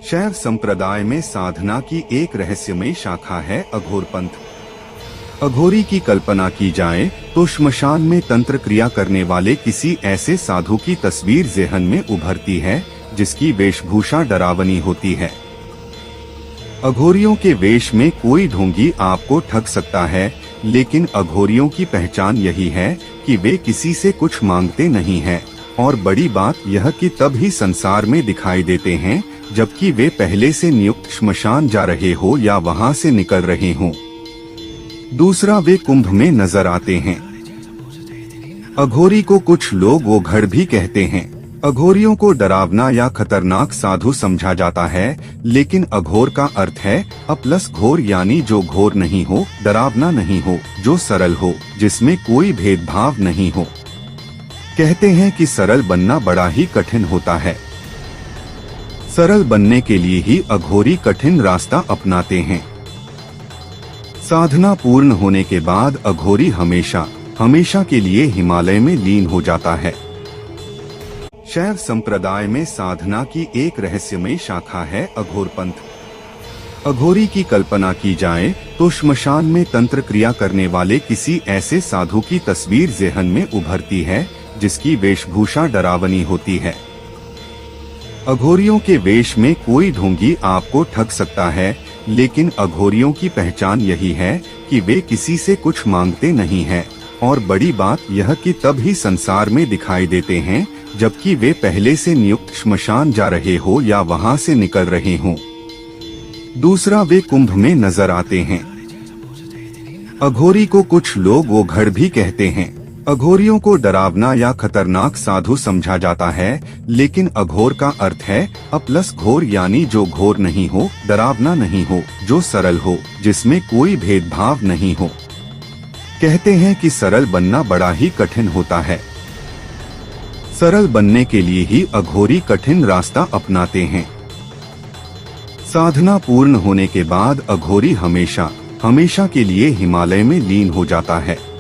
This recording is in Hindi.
शैव संप्रदाय में साधना की एक रहस्यमयी शाखा है अघोरपंथ। अघोरी की कल्पना की जाए तो श्मशान में तंत्र क्रिया करने वाले किसी ऐसे साधु की तस्वीर ज़हन में उभरती है जिसकी वेशभूषा डरावनी होती है। अघोरियों के वेश में कोई ढोंगी आपको ठग सकता है, लेकिन अघोरियों की पहचान यही है कि वे किसी से कुछ मांगते नहीं हैं, और बड़ी बात यह कि तब ही संसार में दिखाई देते हैं जबकि वे पहले से नियुक्त श्मशान जा रहे हो या वहां से निकल रहे हों। दूसरा, वे कुंभ में नजर आते हैं। अघोरी को कुछ लोग वो घड़ भी कहते हैं। अघोरियों को डरावना या खतरनाक साधु समझा जाता है, लेकिन अघोर का अर्थ है अप्लस घोर, यानी जो घोर नहीं हो, डरावना नहीं हो, जो सरल हो, जिसमें कोई भेदभाव नहीं हो। कहते हैं कि सरल बनना बड़ा ही कठिन होता है। सरल बनने के लिए ही अघोरी कठिन रास्ता अपनाते हैं। साधना पूर्ण होने के बाद अघोरी हमेशा हमेशा के लिए हिमालय में लीन हो जाता है। शैव संप्रदाय में साधना की एक रहस्यमयी शाखा है अघोरपंथ। अघोरी की कल्पना की जाए तो श्मशान में तंत्र क्रिया करने वाले किसी ऐसे साधु की तस्वीर ज़हन में उभरती है जिसकी वेशभूषा डरावनी होती है। अघोरियों के वेश में कोई ढोंगी आपको ठग सकता है, लेकिन अघोरियों की पहचान यही है कि वे किसी से कुछ मांगते नहीं हैं, और बड़ी बात यह कि तब ही संसार में दिखाई देते हैं जबकि वे पहले से नियुक्त श्मशान जा रहे हो या वहां से निकल रहे हों। दूसरा, वे कुंभ में नजर आते हैं। अघोरी को कुछ लोग वो घड़ भी कहते हैं। अघोरियों को डरावना या खतरनाक साधु समझा जाता है, लेकिन अघोर का अर्थ है अप्लस घोर, यानी जो घोर नहीं हो, डरावना नहीं हो, जो सरल हो, जिसमें कोई भेदभाव नहीं हो। कहते हैं कि सरल बनना बड़ा ही कठिन होता है। सरल बनने के लिए ही अघोरी कठिन रास्ता अपनाते हैं। साधना पूर्ण होने के बाद अघोरी हमेशा हमेशा के लिए हिमालय में लीन हो जाता है।